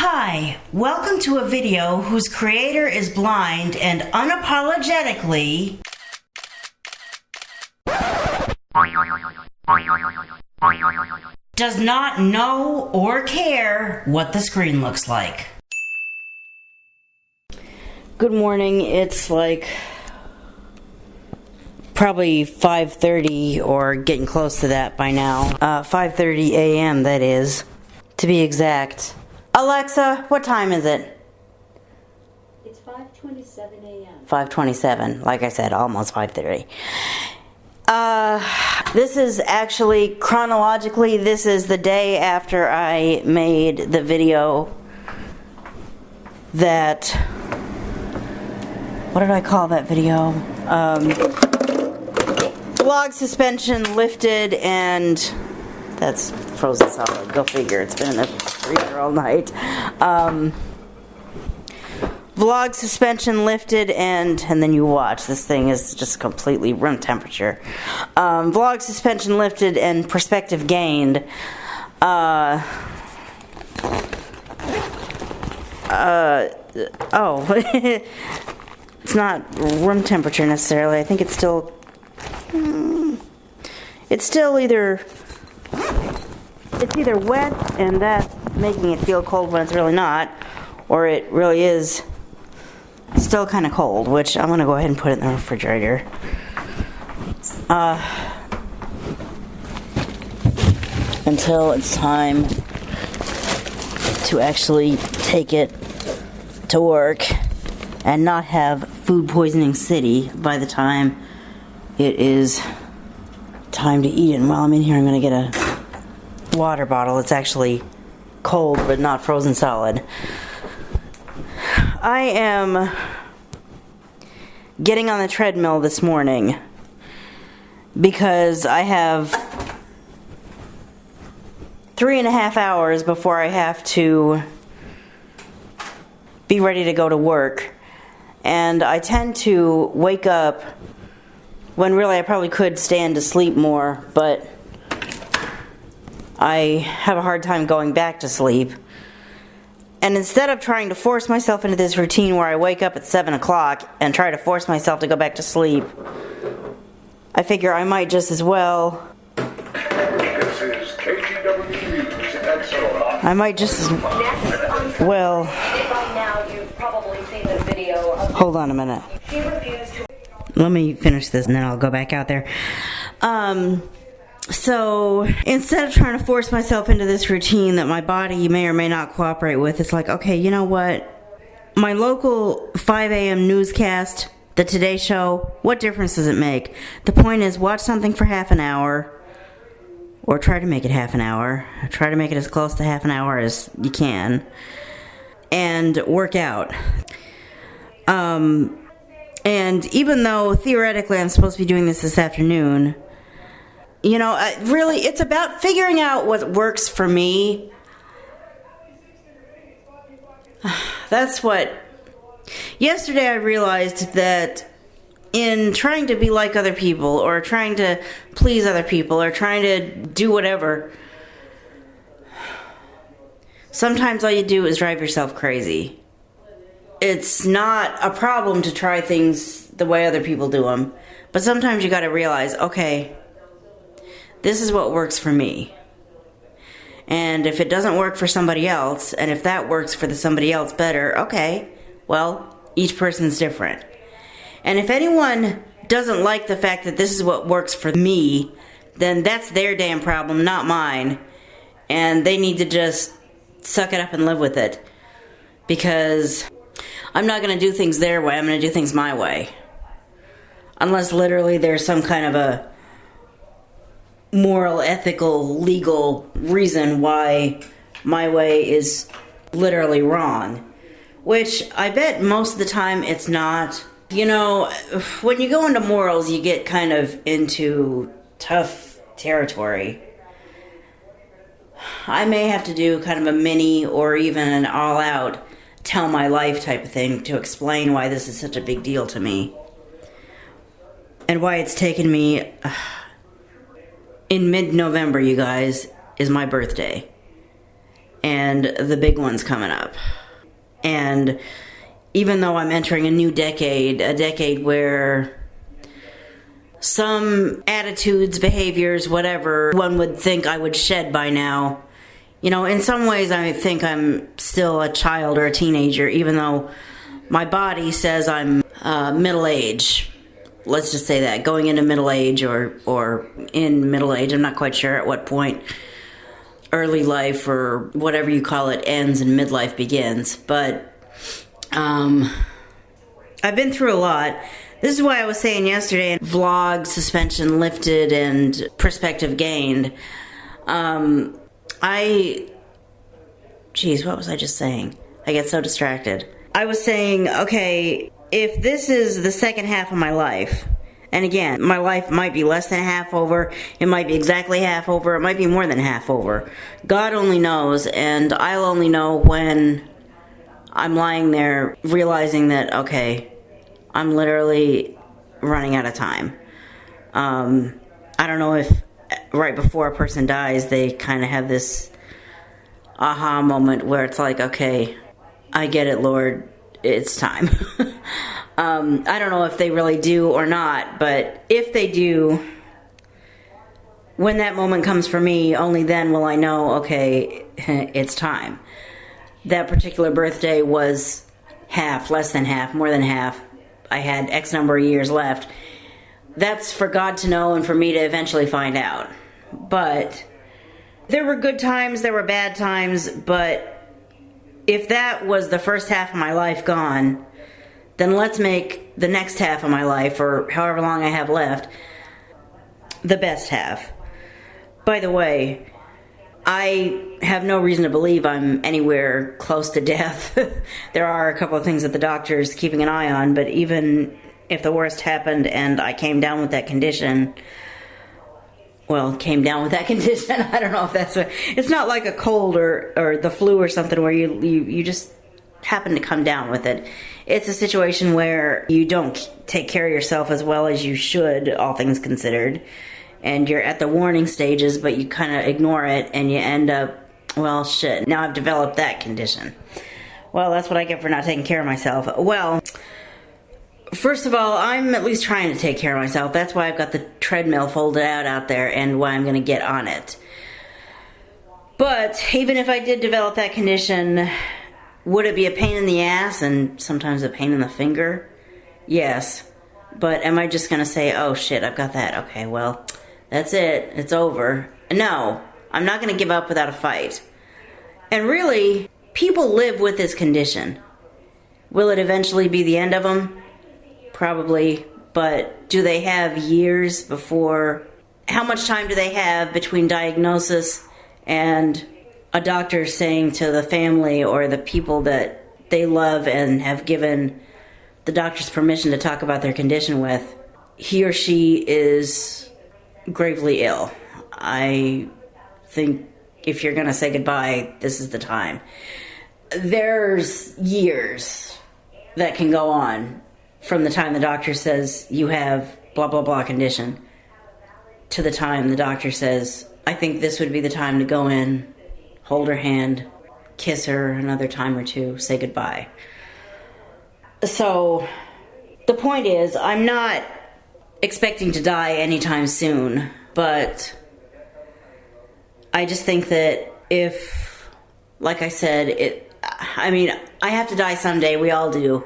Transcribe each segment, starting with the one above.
Hi, welcome to a video whose creator is blind and unapologetically does not know or care what the screen looks like. Good morning. It's like probably 5:30 or getting close to that by now. 5:30 a.m. that is, to be exact. Alexa, what time is it? It's 5:27 a.m. 5:27, like I said, almost 5:30. This is actually, chronologically, this is the day after I made the video that, what did I call that video? Vlog suspension lifted and, that's frozen solid, go figure, it's been in the freezer all night. Vlog suspension lifted and then you watch. This thing is just completely room temperature. Vlog suspension lifted and perspective gained. It's not room temperature necessarily. I think it's still either wet and that's making it feel cold when it's really not, or it really is still kind of cold, which I'm going to go ahead and put it in the refrigerator. Until it's time to actually take it to work and not have food poisoning city by the time it is time to eat it. And while I'm in here, I'm going to get a water bottle. It's actually cold but not frozen solid. I am getting on the treadmill this morning because I have 3.5 hours before I have to be ready to go to work, and I tend to wake up when really I probably could stand to sleep more, but I have a hard time going back to sleep. And instead of trying to force myself into this routine where I wake up at 7 o'clock and try to force myself to go back to sleep, I figure I might just as well. This is KGW News at Solar. I might just as well. By now, you've probably seen the video of. Hold on a minute. She refused to. Let me finish this and then I'll go back out there. So instead of trying to force myself into this routine that my body may or may not cooperate with, it's like, okay, you know what? My local 5 a.m. newscast, the Today Show, what difference does it make? The point is, watch something for half an hour, or try to make it half an hour. Try to make it as close to half an hour as you can, and work out. And even though theoretically I'm supposed to be doing this afternoon, you know, really, it's about figuring out what works for me. That's what. Yesterday I realized that in trying to be like other people, or trying to please other people, or trying to do whatever, sometimes all you do is drive yourself crazy. It's not a problem to try things the way other people do them, but sometimes you gotta realize, okay, this is what works for me. And if it doesn't work for somebody else, and if that works for somebody else better, okay, well, each person's different. And if anyone doesn't like the fact that this is what works for me, then that's their damn problem, not mine. And they need to just suck it up and live with it. Because I'm not going to do things their way, I'm going to do things my way. Unless literally there's some kind of a moral, ethical, legal reason why my way is literally wrong. Which I bet most of the time it's not. You know, when you go into morals, you get kind of into tough territory. I may have to do kind of a mini or even an all-out tell my life type of thing to explain why this is such a big deal to me. And why it's taken me... in mid-November, you guys, is my birthday. and the big one's coming up. And even though I'm entering a new decade, a decade where some attitudes, behaviors, whatever, one would think I would shed by now. You know, in some ways I think I'm still a child or a teenager, even though my body says I'm middle age. Let's just say that, going into middle age or in middle age. I'm not quite sure at what point early life or whatever you call it ends and midlife begins. But I've been through a lot. This is why I was saying yesterday, vlog suspension lifted and perspective gained. Geez, what was I just saying? I get so distracted. I was saying, okay, if this is the second half of my life, and again, my life might be less than half over, it might be exactly half over, it might be more than half over. God only knows, and I'll only know when I'm lying there realizing that, okay, I'm literally running out of time. I don't know if right before a person dies, they kind of have this aha moment where it's like, okay, I get it, Lord, it's time. I don't know if they really do or not, but if they do, when that moment comes for me, only then will I know, okay, it's time. That particular birthday was half, less than half, more than half. I had X number of years left. That's for God to know and for me to eventually find out. But there were good times, there were bad times, but if that was the first half of my life gone, then let's make the next half of my life, or however long I have left, the best half. By the way, I have no reason to believe I'm anywhere close to death. There are a couple of things that the doctor's keeping an eye on, but even if the worst happened and I came down with that condition, I don't know if that's it's not like a cold or the flu or something where you just happen to come down with it. It's a situation where you don't take care of yourself as well as you should, all things considered. And you're at the warning stages, but you kind of ignore it, and you end up, well, shit, now I've developed that condition. Well, that's what I get for not taking care of myself. Well, first of all, I'm at least trying to take care of myself. That's why I've got the treadmill folded out there, and why I'm going to get on it. But even if I did develop that condition, would it be a pain in the ass and sometimes a pain in the finger? Yes. But am I just going to say, oh shit, I've got that. Okay, well, that's it. It's over. No, I'm not going to give up without a fight. And really, people live with this condition. Will it eventually be the end of them? Probably. But do they have years before? How much time do they have between diagnosis and a doctor saying to the family or the people that they love and have given the doctor's permission to talk about their condition with, he or she is gravely ill? I think if you're going to say goodbye, this is the time. There's years that can go on from the time the doctor says you have blah, blah, blah condition to the time the doctor says, I think this would be the time to go in, hold her hand, kiss her another time or two, say goodbye. So the point is, I'm not expecting to die anytime soon, but I just think that if, like I said, I have to die someday, we all do,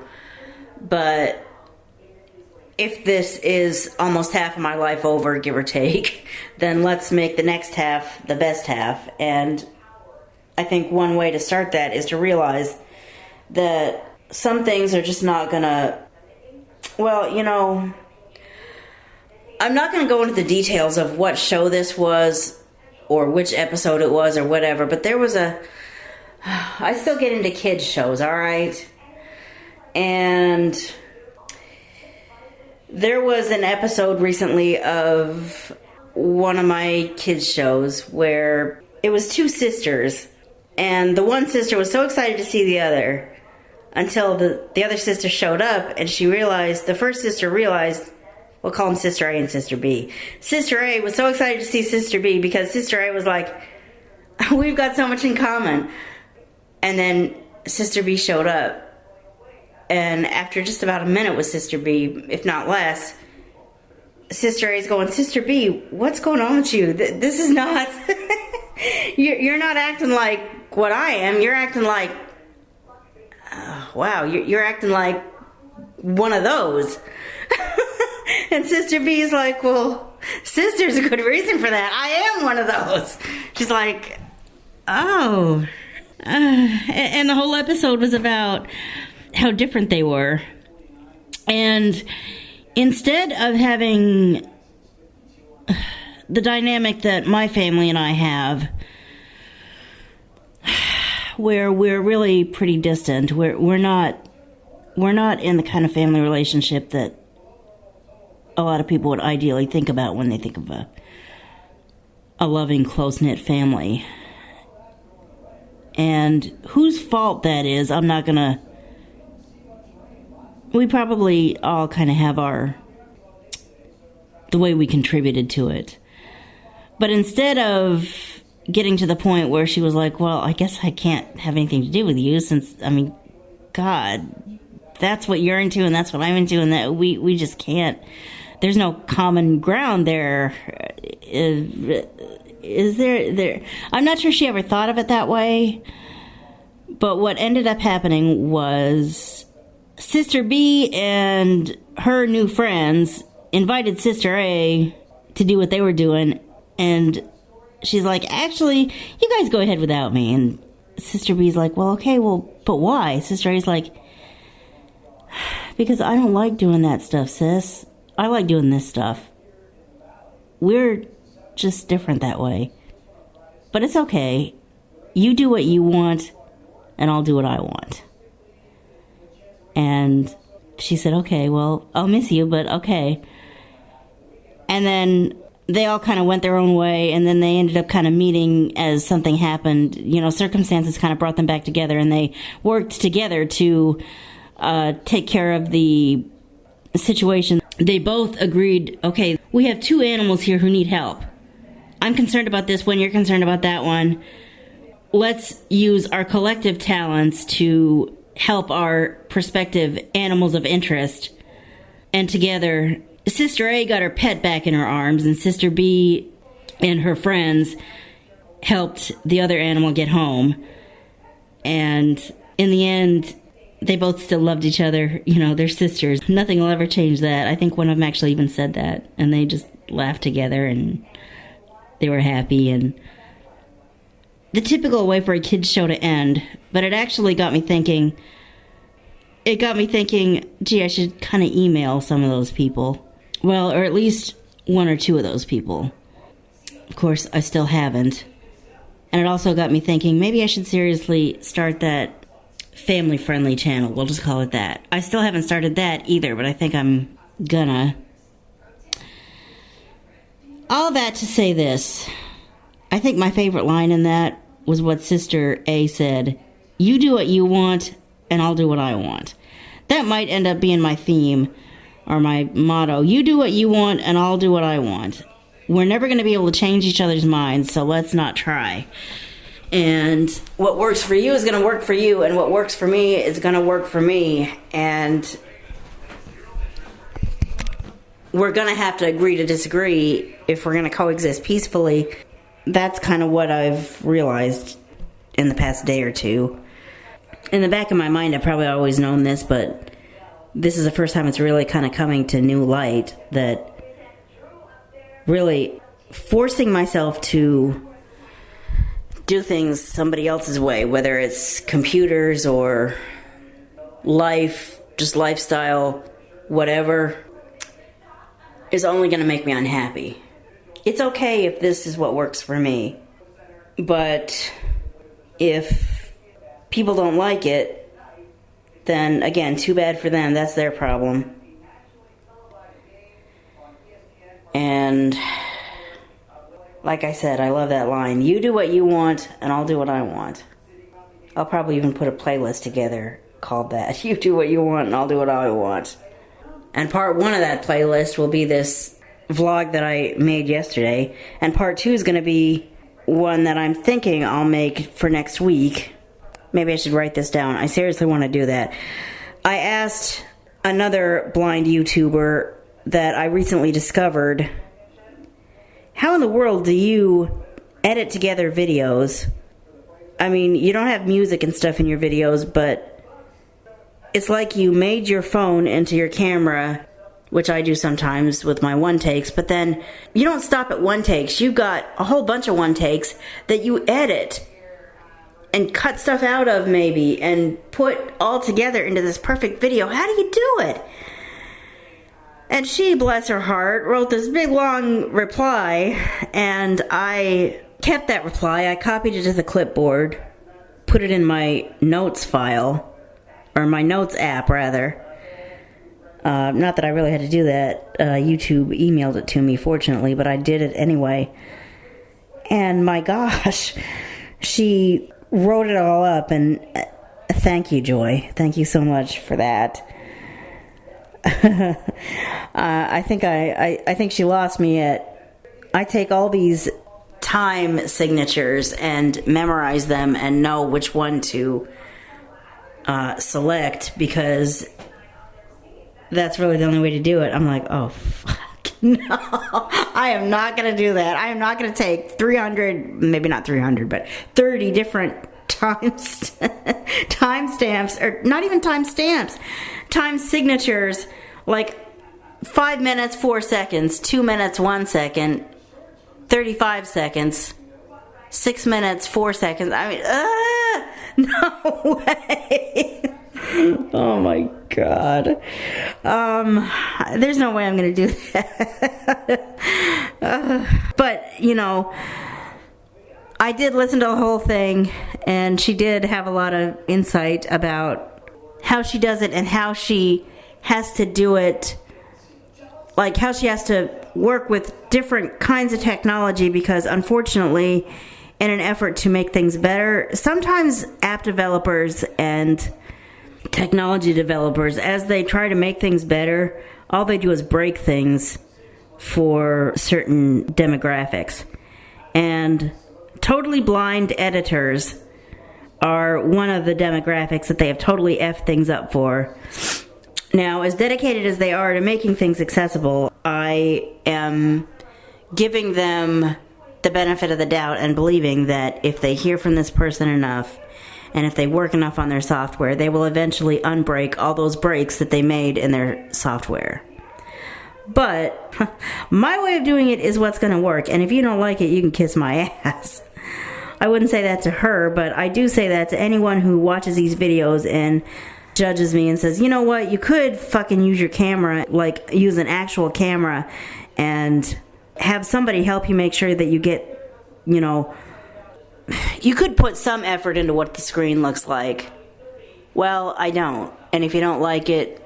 but if this is almost half of my life over, give or take, then let's make the next half the best half. And I think one way to start that is to realize that some things are just not gonna, well, you know, I'm not gonna go into the details of what show this was or which episode it was or whatever, but there was I still get into kids shows, alright? And there was an episode recently of one of my kids shows where it was two sisters, and the one sister was so excited to see the other until the other sister showed up, and she realized, the first sister realized, we'll call them Sister A and Sister B. Sister A was so excited to see Sister B because Sister A was like, we've got so much in common. And then Sister B showed up. And after just about a minute with Sister B, if not less, Sister A's going, Sister B, what's going on with you? This is not... you're not acting like what I am. You're acting like... wow, you're acting like one of those. And Sister B is like, well, Sister's a good reason for that. I am one of those. She's like, oh. And the whole episode was about how different they were. And instead of having the dynamic that my family and I have, where we're really pretty distant, we're not in the kind of family relationship that a lot of people would ideally think about when they think of a loving, close-knit family. And whose fault that is, I'm not gonna... We probably all kind of have the way we contributed to it. But instead of getting to the point where she was like, well, I guess I can't have anything to do with you since, I mean, God, that's what you're into and that's what I'm into, and that we just can't. There's no common ground there. Is there? I'm not sure she ever thought of it that way. But what ended up happening was Sister B and her new friends invited Sister A to do what they were doing, and she's like, actually, you guys go ahead without me. And Sister B's like, well, okay, well, but why? Sister A's like, because I don't like doing that stuff, sis. I like doing this stuff. We're just different that way. But it's okay. You do what you want, and I'll do what I want. And she said, okay, well, I'll miss you, but okay. And then they all kind of went their own way, and then they ended up kind of meeting as something happened. You know, circumstances kind of brought them back together, and they worked together to take care of the situation. They both agreed, okay, we have two animals here who need help. I'm concerned about this one, you're concerned about that one. Let's use our collective talents to help our prospective animals of interest. And together, Sister A got her pet back in her arms, and Sister B and her friends helped the other animal get home. And in the end, they both still loved each other. You know, they're sisters. Nothing will ever change that. I think one of them actually even said that. And they just laughed together, and they were happy. And the typical way for a kid's show to end. But it actually got me thinking. It got me thinking, gee, I should kind of email some of those people. Well, or at least one or two of those people. Of course, I still haven't. And it also got me thinking, maybe I should seriously start that family-friendly channel. We'll just call it that. I still haven't started that either, but I think I'm gonna. All that to say this. I think my favorite line in that was what Sister A said. You do what you want, and I'll do what I want. That might end up being my theme or my motto. You do what you want, and I'll do what I want. We're never going to be able to change each other's minds, so let's not try. And what works for you is going to work for you, and what works for me is going to work for me. And we're going to have to agree to disagree if we're going to coexist peacefully. That's kind of what I've realized in the past day or two. In the back of my mind, I've probably always known this, but this is the first time it's really kind of coming to new light, that really forcing myself to do things somebody else's way, whether it's computers or life, just lifestyle, whatever, is only going to make me unhappy. It's okay if this is what works for me, but if people don't like it, then again, too bad for them. That's their problem. And like I said, I love that line. You do what you want, and I'll do what I want. I'll probably even put a playlist together called that. You do what you want, and I'll do what I want. And part one of that playlist will be this vlog that I made yesterday. And part two is going to be one that I'm thinking I'll make for next week. Maybe I should write this down. I seriously want to do that. I asked another blind YouTuber that I recently discovered, how in the world do you edit together videos? I mean, you don't have music and stuff in your videos, but it's like you made your phone into your camera, which I do sometimes with my one takes, but then you don't stop at one takes. You've got a whole bunch of one takes that you edit and cut stuff out of maybe and put all together into this perfect video. How do you do it? And she, bless her heart, wrote this big long reply, and I kept that reply. I copied it to the clipboard, put it in my notes file, or my notes app rather. Not that I really had to do that. YouTube emailed it to me, fortunately, but I did it anyway. And my gosh, she wrote it all up, and thank you, Joy. Thank you so much for that. I think she lost me at, I take all these time signatures and memorize them and know which one to select, because that's really the only way to do it. I'm like, oh, fuck, no. I am not going to do that. I am not going to take 300, maybe not 300, but 30 different timestamps, or not even timestamps, time signatures, like 5 minutes, 4 seconds, 2 minutes, 1 second, 35 seconds, 6 minutes, 4 seconds. I mean, no way. Oh my God. There's no way I'm going to do that. But, you know, I did listen to the whole thing, and she did have a lot of insight about how she does it and how she has to do it, like how she has to work with different kinds of technology, because unfortunately, in an effort to make things better, sometimes app developers and technology developers, as they try to make things better, all they do is break things for certain demographics. And totally blind editors are one of the demographics that they have totally effed things up for. Now, as dedicated as they are to making things accessible, I am giving them the benefit of the doubt and believing that if they hear from this person enough, and if they work enough on their software, they will eventually unbreak all those breaks that they made in their software. But my way of doing it is what's going to work, and if you don't like it, you can kiss my ass. I wouldn't say that to her, but I do say that to anyone who watches these videos and judges me and says, you know what, you could fucking use your camera, like use an actual camera, and have somebody help you make sure that you get, you know, you could put some effort into what the screen looks like. Well, I don't. And if you don't like it,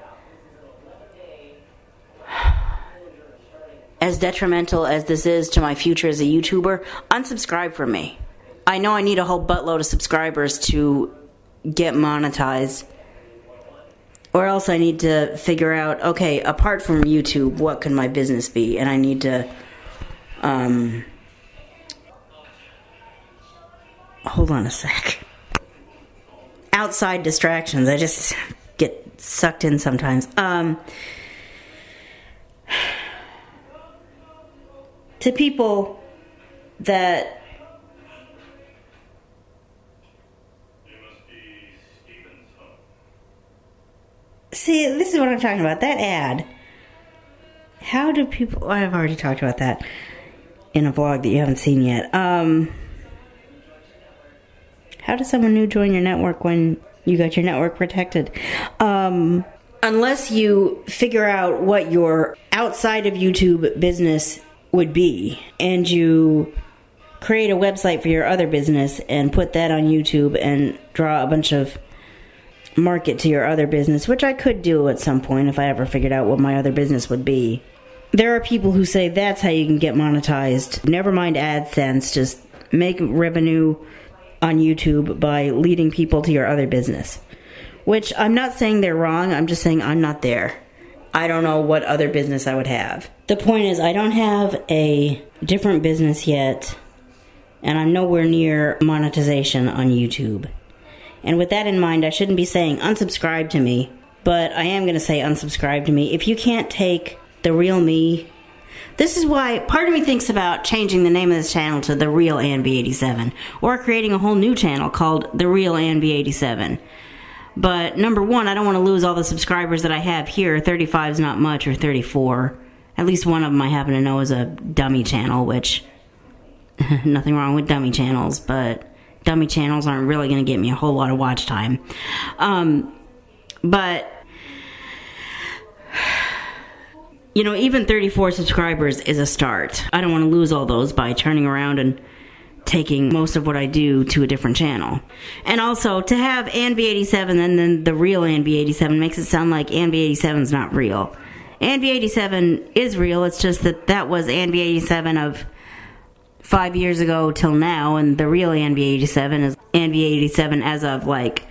as detrimental as this is to my future as a YouTuber, unsubscribe from me. I know I need a whole buttload of subscribers to get monetized. Or else I need to figure out, okay, apart from YouTube, what can my business be? And I need to, hold on a sec. Outside distractions. I just get sucked in sometimes. To people that see, this is what I'm talking about. That ad. How do people... I've already talked about that in a vlog that you haven't seen yet. How does someone new join your network when you got your network protected? Unless you figure out what your outside of YouTube business would be, and you create a website for your other business and put that on YouTube and draw a bunch of market to your other business, which I could do at some point if I ever figured out what my other business would be. There are people who say that's how you can get monetized. Never mind AdSense, just make revenue on YouTube by leading people to your other business. Which I'm not saying they're wrong, I'm just saying I'm not there. I don't know what other business I would have. The point is, I don't have a different business yet And I'm nowhere near monetization on YouTube. And with that in mind, I shouldn't be saying unsubscribe to me, but I am going to say unsubscribe to me. If you can't take the real me, this is why part of me thinks about changing the name of this channel to The Real AnB87, or creating a whole new channel called The Real AnB87. But number one, I don't want to lose all the subscribers that I have here. 35 is not much, or 34. At least one of them I happen to know is a dummy channel, which nothing wrong with dummy channels, but dummy channels aren't really going to get me a whole lot of watch time. But you know, even 34 subscribers is a start. I don't want to lose all those by turning around and taking most of what I do to a different channel. And also, to have AnB87 and then The Real AnB87 makes it sound like AnB87 is not real. AnB87 is real, it's just that that was AnB87 of 5 years ago till now, and The Real AnB87 is AnB87 as of, like,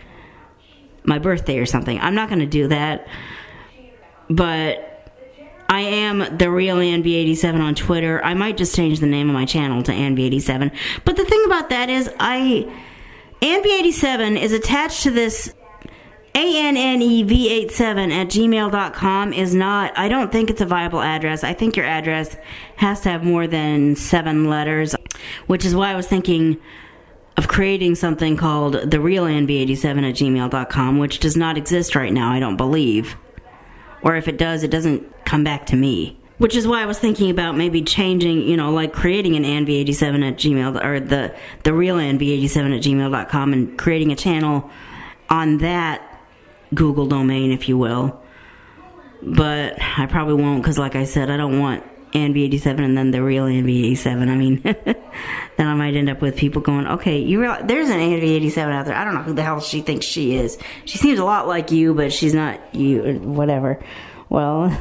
my birthday or something. I'm not going to do that, but I am The Real AnB87 on Twitter. I might just change the name of my channel to AnB87. But the thing about that is, AnB87 is attached to this ANNEV87@gmail.com is not, I don't think it's a viable address. I think your address has to have more than 7 letters, which is why I was thinking of creating something called The Real ANB87@gmail.com, which does not exist right now, I don't believe. Or if it does, it doesn't come back to me. Which is why I was thinking about maybe changing, you know, like creating an ANB87@gmail, or the Real ANB87@gmail.com, and creating a channel on that Google domain, if you will. But I probably won't, because like I said, I don't want ANB87 and then The Real ANB87. I mean, then I might end up with people going, okay, you realize there's an ANB87 out there. I don't know who the hell she thinks she is. She seems a lot like you, but she's not you, or whatever. Well,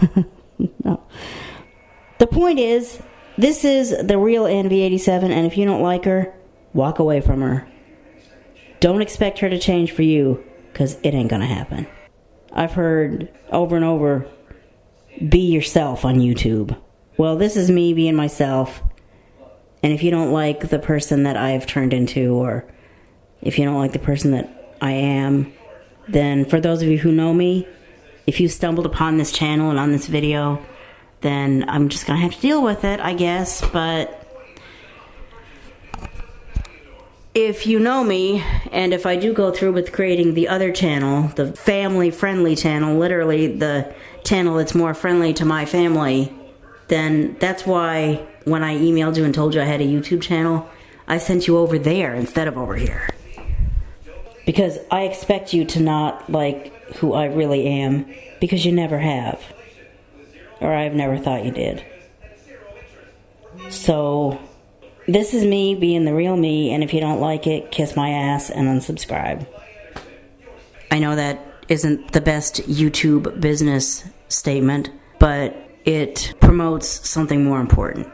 no. The point is, this is The Real ANB87, and if you don't like her, walk away from her. Don't expect her to change for you, because it ain't gonna happen. I've heard over and over, be yourself on YouTube. Well, this is me being myself, and if you don't like the person that I've turned into, or if you don't like the person that I am, then for those of you who know me, if you stumbled upon this channel and on this video, then I'm just gonna have to deal with it, I guess. But if you know me, and if I do go through with creating the other channel, the family-friendly channel, literally the channel that's more friendly to my family, then that's why when I emailed you and told you I had a YouTube channel, I sent you over there instead of over here. Because I expect you to not like who I really am, because you never have. Or I've never thought you did. So this is me being the real me, and if you don't like it, kiss my ass and unsubscribe. I know that isn't the best YouTube business statement, but it promotes something more important.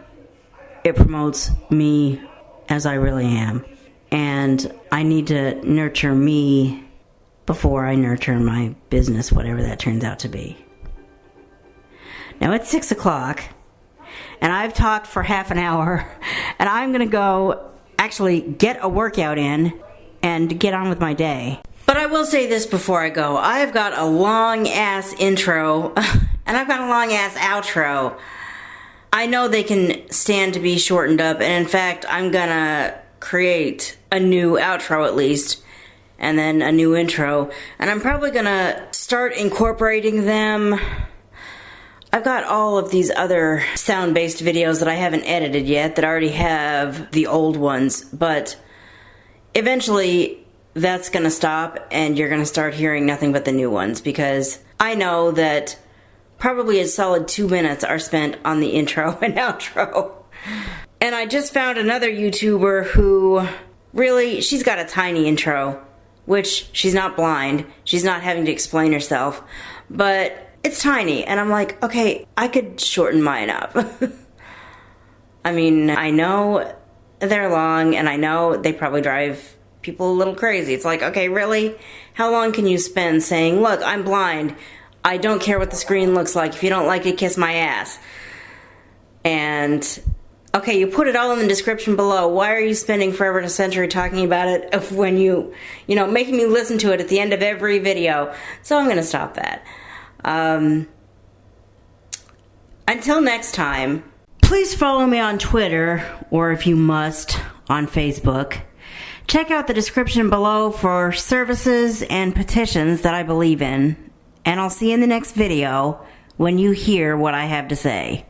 It promotes me as I really am. And I need to nurture me before I nurture my business, whatever that turns out to be. Now it's 6 o'clock, and I've talked for half an hour, and I'm going to go actually get a workout in and get on with my day. But I will say this before I go. I've got a long-ass intro, and I've got a long-ass outro. I know they can stand to be shortened up, and in fact, I'm going to create a new outro at least, and then a new intro, and I'm probably going to start incorporating them. I've got all of these other sound-based videos that I haven't edited yet that already have the old ones, but eventually that's gonna stop and you're gonna start hearing nothing but the new ones, because I know that probably a solid 2 minutes are spent on the intro and outro. And I just found another YouTuber who really, she's got a tiny intro, which she's not blind, she's not having to explain herself, but it's tiny, and I'm like, okay, I could shorten mine up. I mean, I know they're long, and I know they probably drive people a little crazy. It's like, okay, really? How long can you spend saying, look, I'm blind, I don't care what the screen looks like, if you don't like it, kiss my ass. And Okay, you put it all in the description below. Why are you spending forever and a century talking about it when you know, making me listen to it at the end of every video? So I'm going to stop that. Until next time, please follow me on Twitter, or if you must, on Facebook. Check out the description below for services and petitions that I believe in. And I'll see you in the next video when you hear what I have to say.